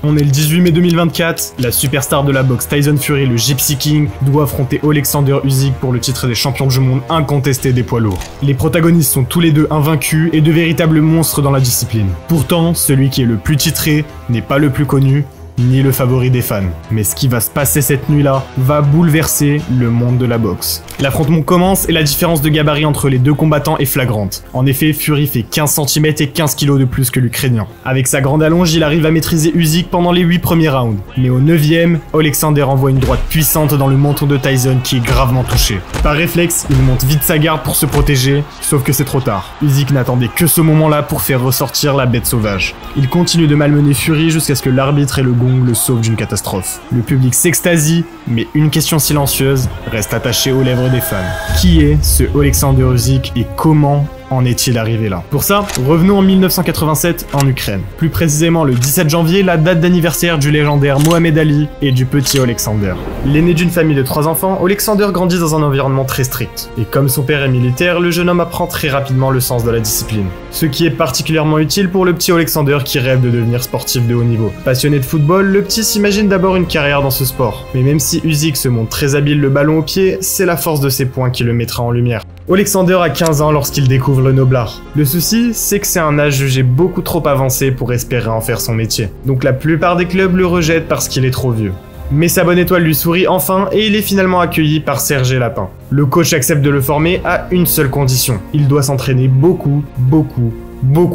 On est le 18 mai 2024, la superstar de la boxe Tyson Fury, le Gypsy King, doit affronter Oleksandr Usyk pour le titre des champions du monde incontesté des poids lourds. Les protagonistes sont tous les deux invaincus et de véritables monstres dans la discipline. Pourtant, celui qui est le plus titré n'est pas le plus connu, ni le favori des fans. Mais ce qui va se passer cette nuit-là va bouleverser le monde de la boxe. L'affrontement commence et la différence de gabarit entre les deux combattants est flagrante. En effet, Fury fait 15 cm et 15 kg de plus que l'Ukrainien. Avec sa grande allonge, il arrive à maîtriser Usyk pendant les 8 premiers rounds. Mais au 9e, Oleksandr envoie une droite puissante dans le menton de Tyson qui est gravement touché. Par réflexe, il monte vite sa garde pour se protéger, sauf que c'est trop tard. Usyk n'attendait que ce moment-là pour faire ressortir la bête sauvage. Il continue de malmener Fury jusqu'à ce que l'arbitre et le le sauve d'une catastrophe. Le public s'extasie, mais une question silencieuse reste attachée aux lèvres des fans. Qui est ce Oleksandr Usyk et comment en est-il arrivé là? Pour ça, revenons en 1987 en Ukraine. Plus précisément le 17 janvier, la date d'anniversaire du légendaire Mohamed Ali et du petit Oleksandr. L'aîné d'une famille de 3 enfants, Oleksandr grandit dans un environnement très strict. Et comme son père est militaire, le jeune homme apprend très rapidement le sens de la discipline. Ce qui est particulièrement utile pour le petit Oleksandr qui rêve de devenir sportif de haut niveau. Passionné de football, le petit s'imagine d'abord une carrière dans ce sport. Mais même si Usyk se montre très habile le ballon au pied, c'est la force de ses poings qui le mettra en lumière. Oleksandr a 15 ans lorsqu'il découvre le noblard. Le souci, c'est que c'est un âge jugé beaucoup trop avancé pour espérer en faire son métier. Donc la plupart des clubs le rejettent parce qu'il est trop vieux. Mais sa bonne étoile lui sourit enfin et il est finalement accueilli par Serge Lapin. Le coach accepte de le former à une seule condition. Il doit s'entraîner beaucoup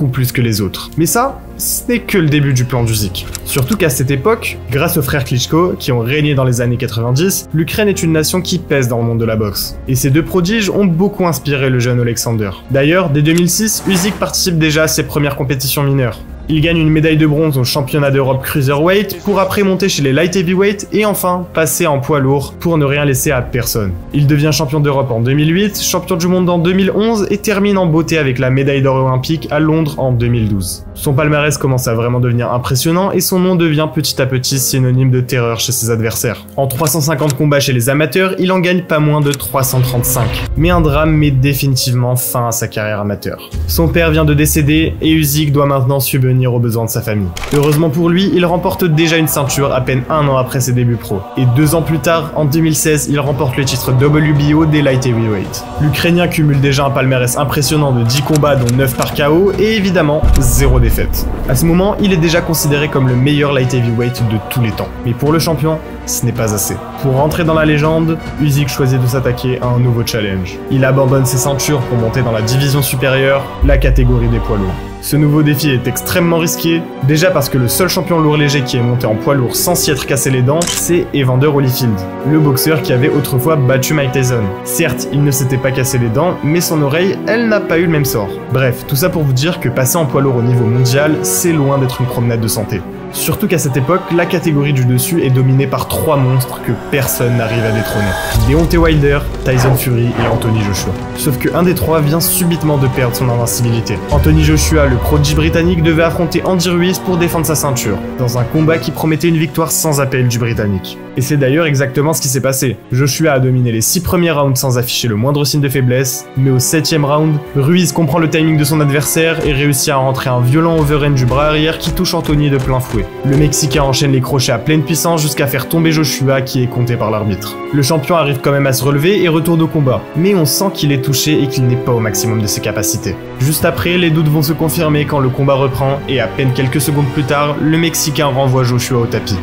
plus que les autres. Mais ça, ce n'est que le début du plan d'Usyk. Surtout qu'à cette époque, grâce aux frères Klitschko, qui ont régné dans les années 90, l'Ukraine est une nation qui pèse dans le monde de la boxe. Et ces deux prodiges ont beaucoup inspiré le jeune Oleksandr. D'ailleurs, dès 2006, Usyk participe déjà à ses premières compétitions mineures. Il gagne une médaille de bronze au championnat d'Europe Cruiserweight pour après monter chez les Light Heavyweight et enfin passer en poids lourd pour ne rien laisser à personne. Il devient champion d'Europe en 2008, champion du monde en 2011 et termine en beauté avec la médaille d'or olympique à Londres en 2012. Son palmarès commence à vraiment devenir impressionnant et son nom devient petit à petit synonyme de terreur chez ses adversaires. En 350 combats chez les amateurs, il en gagne pas moins de 335. Mais un drame met définitivement fin à sa carrière amateur. Son père vient de décéder et Usyk doit maintenant subvenir aux besoins de sa famille. Heureusement pour lui, il remporte déjà une ceinture à peine 1 an après ses débuts pro. Et 2 ans plus tard, en 2016, il remporte le titre WBO des Light Heavyweight. L'Ukrainien cumule déjà un palmarès impressionnant de 10 combats dont 9 par KO et évidemment 0 défaite. À ce moment, il est déjà considéré comme le meilleur Light Heavyweight de tous les temps. Mais pour le champion, ce n'est pas assez. Pour rentrer dans la légende, Usyk choisit de s'attaquer à un nouveau challenge. Il abandonne ses ceintures pour monter dans la division supérieure, la catégorie des poids lourds. Ce nouveau défi est extrêmement risqué, déjà parce que le seul champion lourd léger qui est monté en poids lourd sans s'y être cassé les dents, c'est Evander Holyfield, le boxeur qui avait autrefois battu Mike Tyson. Certes, il ne s'était pas cassé les dents, mais son oreille, elle n'a pas eu le même sort. Bref, tout ça pour vous dire que passer en poids lourd au niveau mondial, c'est loin d'être une promenade de santé. Surtout qu'à cette époque, la catégorie du dessus est dominée par 3 monstres que personne n'arrive à détrôner. Deontay Wilder, Tyson Fury et Anthony Joshua. Sauf qu'un des 3 vient subitement de perdre son invincibilité. Anthony Joshua, le prodige britannique, devait affronter Andy Ruiz pour défendre sa ceinture, dans un combat qui promettait une victoire sans appel du Britannique. Et c'est d'ailleurs exactement ce qui s'est passé. Joshua a dominé les 6 premiers rounds sans afficher le moindre signe de faiblesse, mais au 7e round, Ruiz comprend le timing de son adversaire et réussit à rentrer un violent overhand du bras arrière qui touche Anthony de plein fouet. Le Mexicain enchaîne les crochets à pleine puissance jusqu'à faire tomber Joshua qui est compté par l'arbitre. Le champion arrive quand même à se relever et retourne au combat, mais on sent qu'il est touché et qu'il n'est pas au maximum de ses capacités. Juste après, les doutes vont se confirmer quand le combat reprend et à peine quelques secondes plus tard, le Mexicain renvoie Joshua au tapis.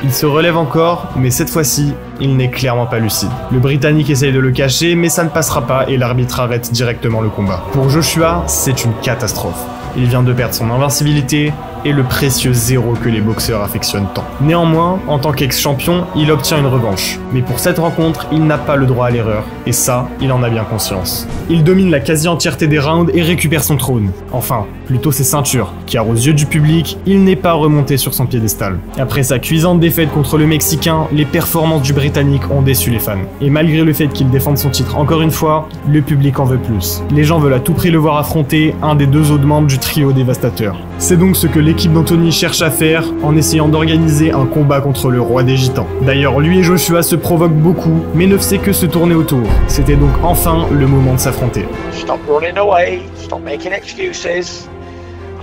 Il se relève encore, mais cette fois-ci, il n'est clairement pas lucide. Le Britannique essaye de le cacher, mais ça ne passera pas et l'arbitre arrête directement le combat. Pour Joshua, c'est une catastrophe. Il vient de perdre son invincibilité et le précieux 0 que les boxeurs affectionnent tant. Néanmoins, en tant qu'ex-champion, il obtient une revanche. Mais pour cette rencontre, il n'a pas le droit à l'erreur. Et ça, il en a bien conscience. Il domine la quasi-entièreté des rounds et récupère son trône. Enfin, plutôt ses ceintures, car aux yeux du public, il n'est pas remonté sur son piédestal. Après sa cuisante défaite contre le Mexicain, les performances du Britannique ont déçu les fans. Et malgré le fait qu'il défende son titre encore une fois, le public en veut plus. Les gens veulent à tout prix le voir affronter un des 2 autres membres du trio dévastateur. C'est donc ce que l'équipe d'Anthony cherche à faire en essayant d'organiser un combat contre le roi des gitans. D'ailleurs, lui et Joshua se provoquent beaucoup, mais ne fait que se tourner autour. C'était donc enfin le moment de s'affronter. Stop running away, stop making excuses,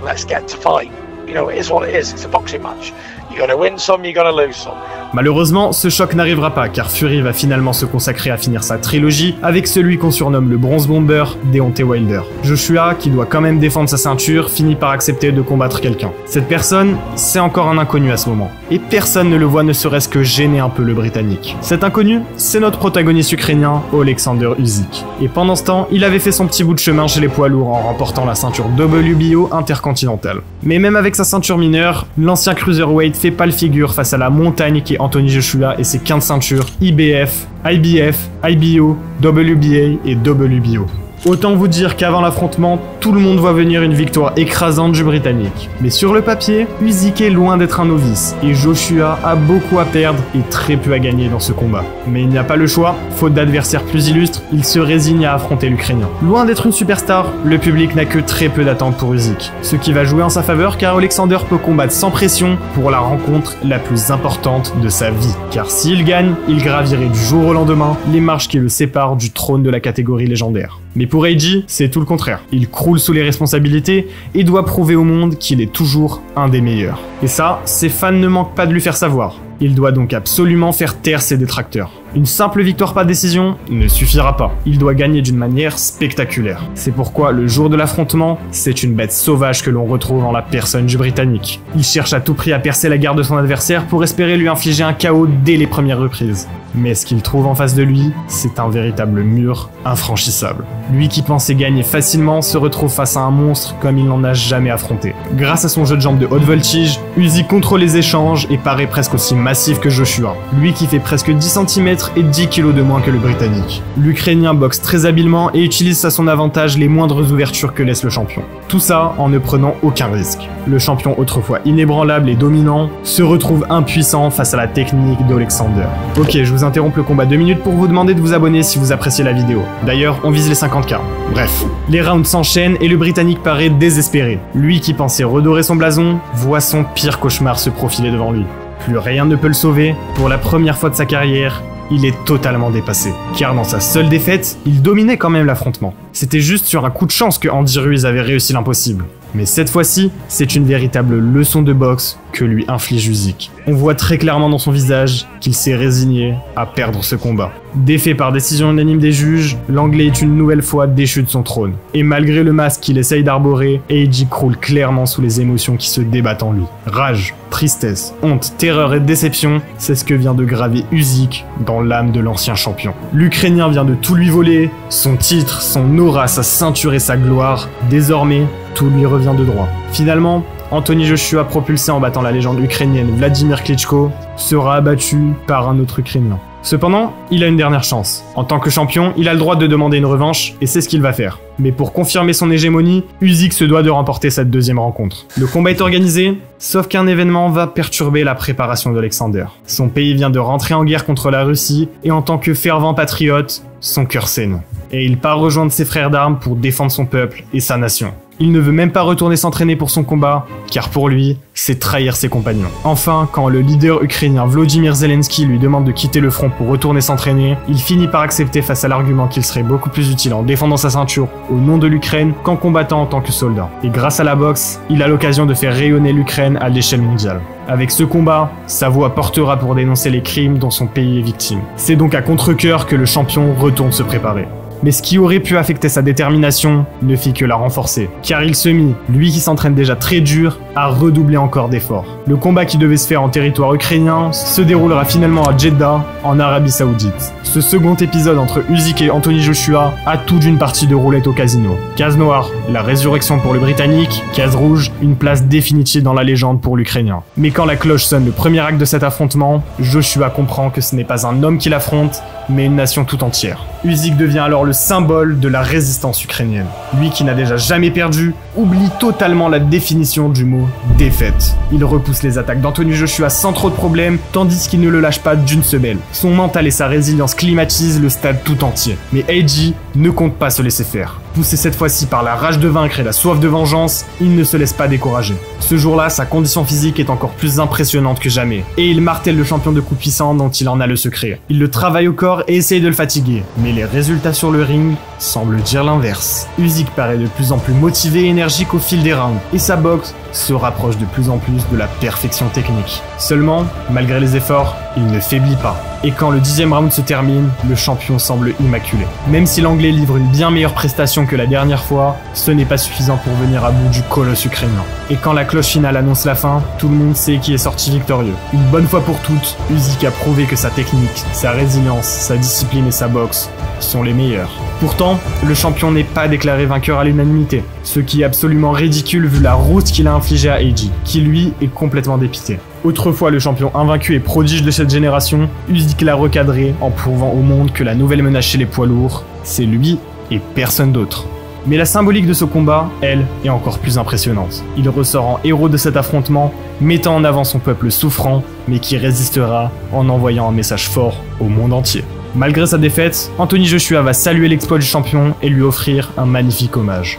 let's get to fight. You know, it is what it is. It's a boxing match. You're gonna win some, you're gonna lose some. Malheureusement, ce choc n'arrivera pas car Fury va finalement se consacrer à finir sa trilogie avec celui qu'on surnomme le Bronze Bomber, Deontay Wilder. Joshua, qui doit quand même défendre sa ceinture, finit par accepter de combattre quelqu'un. Cette personne, c'est encore un inconnu à ce moment. Et personne ne le voit ne serait-ce que gêner un peu le Britannique. Cet inconnu, c'est notre protagoniste ukrainien, Alexander Usyk. Et pendant ce temps, il avait fait son petit bout de chemin chez les poids lourds en remportant la ceinture WBO intercontinentale. Mais même avec sa ceinture mineure, l'ancien cruiserweight fait pas le figure face à la montagne qui est Anthony Joshua et ses 15 ceintures IBF, IBF, IBO, WBA et WBO. Autant vous dire qu'avant l'affrontement, tout le monde voit venir une victoire écrasante du Britannique. Mais sur le papier, Usyk est loin d'être un novice, et Joshua a beaucoup à perdre et très peu à gagner dans ce combat. Mais il n'y a pas le choix, faute d'adversaires plus illustres, il se résigne à affronter l'Ukrainien. Loin d'être une superstar, le public n'a que très peu d'attentes pour Usyk, ce qui va jouer en sa faveur car Alexander peut combattre sans pression pour la rencontre la plus importante de sa vie. Car s'il gagne, il gravirait du jour au lendemain les marches qui le séparent du trône de la catégorie légendaire. Mais pour AJ, c'est tout le contraire. Il croule sous les responsabilités et doit prouver au monde qu'il est toujours un des meilleurs. Et ça, ses fans ne manquent pas de lui faire savoir. Il doit donc absolument faire taire ses détracteurs. Une simple victoire par décision ne suffira pas. Il doit gagner d'une manière spectaculaire. C'est pourquoi le jour de l'affrontement, c'est une bête sauvage que l'on retrouve en la personne du Britannique. Il cherche à tout prix à percer la garde de son adversaire pour espérer lui infliger un KO dès les premières reprises. Mais ce qu'il trouve en face de lui, c'est un véritable mur infranchissable. Lui qui pensait gagner facilement se retrouve face à un monstre comme il n'en a jamais affronté. Grâce à son jeu de jambes de haute voltige, Usyk contrôle les échanges et paraît presque aussi massif que Joshua. Lui qui fait presque 10 cm et 10 kg de moins que le Britannique. L'Ukrainien boxe très habilement et utilise à son avantage les moindres ouvertures que laisse le champion. Tout ça en ne prenant aucun risque. Le champion autrefois inébranlable et dominant se retrouve impuissant face à la technique d'Alexander. Ok, je vous interromps le combat 2 minutes pour vous demander de vous abonner si vous appréciez la vidéo. D'ailleurs, on vise les 50K. Bref, les rounds s'enchaînent et le Britannique paraît désespéré. Lui qui pensait redorer son blason, voit son pire cauchemar se profiler devant lui. Plus rien ne peut le sauver. Pour la première fois de sa carrière, il est totalement dépassé. Car dans sa seule défaite, il dominait quand même l'affrontement. C'était juste sur un coup de chance que Andy Ruiz avait réussi l'impossible. Mais cette fois-ci, c'est une véritable leçon de boxe que lui inflige Usyk. On voit très clairement dans son visage qu'il s'est résigné à perdre ce combat. Défait par décision unanime des juges, l'Anglais est une nouvelle fois déchu de son trône. Et malgré le masque qu'il essaye d'arborer, AJ croule clairement sous les émotions qui se débattent en lui. Rage, tristesse, honte, terreur et déception, c'est ce que vient de graver Usyk dans l'âme de l'ancien champion. L'Ukrainien vient de tout lui voler, son titre, son aura, sa ceinture et sa gloire. Désormais, tout lui revient de droit. Finalement, Anthony Joshua, propulsé en battant la légende ukrainienne Vladimir Klitschko, sera abattu par un autre Ukrainien. Cependant, il a une dernière chance. En tant que champion, il a le droit de demander une revanche, et c'est ce qu'il va faire. Mais pour confirmer son hégémonie, Usyk se doit de remporter cette deuxième rencontre. Le combat est organisé, sauf qu'un événement va perturber la préparation d'Alexander. Son pays vient de rentrer en guerre contre la Russie, et en tant que fervent patriote, son cœur saigne. Et il part rejoindre ses frères d'armes pour défendre son peuple et sa nation. Il ne veut même pas retourner s'entraîner pour son combat, car pour lui, c'est trahir ses compagnons. Enfin, quand le leader ukrainien Volodymyr Zelensky lui demande de quitter le front pour retourner s'entraîner, il finit par accepter face à l'argument qu'il serait beaucoup plus utile en défendant sa ceinture au nom de l'Ukraine qu'en combattant en tant que soldat. Et grâce à la boxe, il a l'occasion de faire rayonner l'Ukraine à l'échelle mondiale. Avec ce combat, sa voix portera pour dénoncer les crimes dont son pays est victime. C'est donc à contre-cœur que le champion retourne se préparer. Mais ce qui aurait pu affecter sa détermination ne fit que la renforcer, car il se mit, lui qui s'entraîne déjà très dur, à redoubler encore d'efforts. Le combat qui devait se faire en territoire ukrainien se déroulera finalement à Jeddah, en Arabie Saoudite. Ce second épisode entre Usyk et Anthony Joshua a tout d'une partie de roulette au casino. Case noire, la résurrection pour le Britannique, case rouge, une place définitive dans la légende pour l'Ukrainien. Mais quand la cloche sonne le premier acte de cet affrontement, Joshua comprend que ce n'est pas un homme qu'il affronte, mais une nation tout entière. Usyk devient alors le symbole de la résistance ukrainienne. Lui qui n'a déjà jamais perdu, oublie totalement la définition du mot défaite. Il repousse les attaques d'Anthony Joshua sans trop de problèmes, tandis qu'il ne le lâche pas d'une semelle. Son mental et sa résilience climatisent le stade tout entier. Mais AJ ne compte pas se laisser faire. Poussé cette fois-ci par la rage de vaincre et la soif de vengeance, il ne se laisse pas décourager. Ce jour-là, sa condition physique est encore plus impressionnante que jamais, et il martèle le champion de coups puissants dont il en a le secret. Il le travaille au corps et essaye de le fatiguer, mais les résultats sur le ring semblent dire l'inverse. Usyk paraît de plus en plus motivé et énergique, énergique au fil des rounds, et sa boxe se rapproche de plus en plus de la perfection technique. Seulement, malgré les efforts, il ne faiblit pas. Et quand le 10e round se termine, le champion semble immaculé. Même si l'anglais livre une bien meilleure prestation que la dernière fois, ce n'est pas suffisant pour venir à bout du colosse ukrainien. Et quand la cloche finale annonce la fin, tout le monde sait qui est sorti victorieux. Une bonne fois pour toutes, Usyk a prouvé que sa technique, sa résilience, sa discipline et sa boxe sont les meilleurs. Pourtant, le champion n'est pas déclaré vainqueur à l'unanimité, ce qui est absolument ridicule vu la route qu'il a infligée à Eiji, qui lui est complètement dépité. Autrefois le champion invaincu et prodige de cette génération, Usyk l'a recadré en prouvant au monde que la nouvelle menace chez les poids lourds, c'est lui et personne d'autre. Mais la symbolique de ce combat, elle, est encore plus impressionnante. Il ressort en héros de cet affrontement, mettant en avant son peuple souffrant, mais qui résistera en envoyant un message fort au monde entier. Malgré sa défaite, Anthony Joshua va saluer l'exploit du champion et lui offrir un magnifique hommage.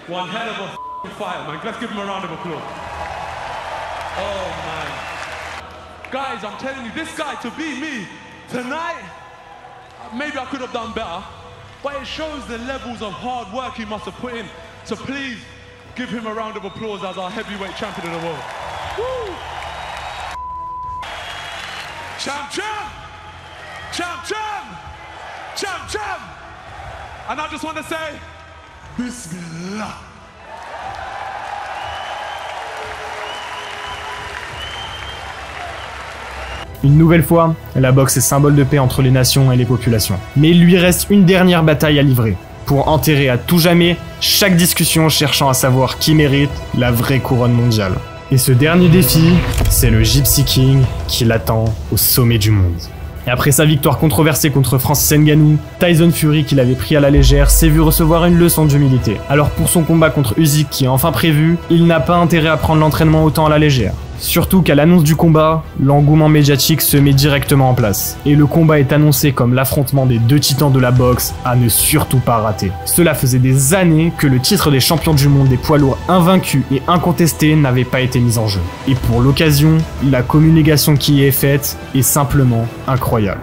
One hell of a fight, man. Let's give him a round of applause. Oh, man. Guys, I'm telling you, this guy, to beat me tonight, maybe I could have done better, but it shows the levels of hard work he must have put in. So please, give him a round of applause as our heavyweight champion of the world. Woo! Champ, champ! Champ, champ! Champ, champ! And I just want to say, Bismillah. Une nouvelle fois, la boxe est symbole de paix entre les nations et les populations. Mais il lui reste une dernière bataille à livrer, pour enterrer à tout jamais chaque discussion cherchant à savoir qui mérite la vraie couronne mondiale. Et ce dernier défi, c'est le Gypsy King qui l'attend au sommet du monde. Et après sa victoire controversée contre Francis Ngannou, Tyson Fury, qui l'avait pris à la légère, s'est vu recevoir une leçon d'humilité. Alors pour son combat contre Usyk qui est enfin prévu, il n'a pas intérêt à prendre l'entraînement autant à la légère. Surtout qu'à l'annonce du combat, l'engouement médiatique se met directement en place. Et le combat est annoncé comme l'affrontement des deux titans de la boxe à ne surtout pas rater. Cela faisait des années que le titre des champions du monde des poids lourds invaincus et incontestés n'avait pas été mis en jeu. Et pour l'occasion, la communication qui y est faite est simplement incroyable.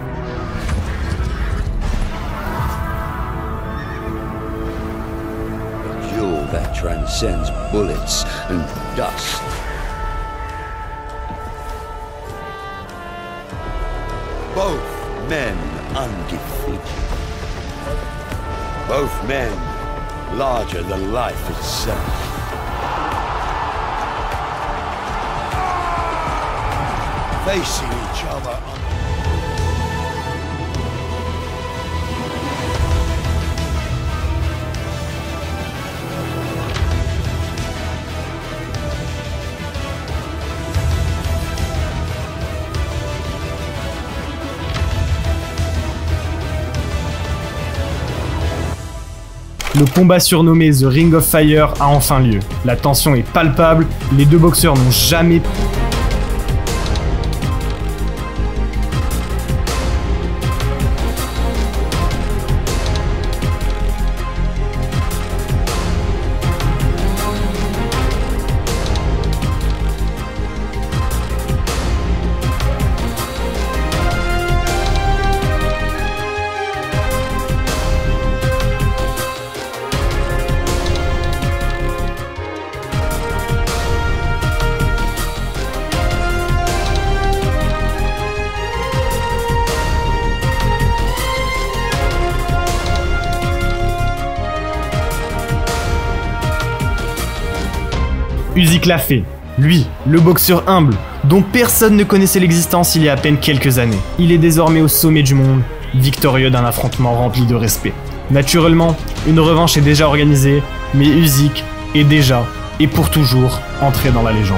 A duel that transcends bullets and dust. Both men undefeated. Both men larger than life itself. Facing each other. Le combat surnommé The Ring of Fire a enfin lieu. La tension est palpable, les deux boxeurs n'ont jamais... Usyk l'a fait. Lui, le boxeur humble, dont personne ne connaissait l'existence il y a à peine quelques années. Il est désormais au sommet du monde, victorieux d'un affrontement rempli de respect. Naturellement, une revanche est déjà organisée, mais Usyk est déjà, et pour toujours, entré dans la légende.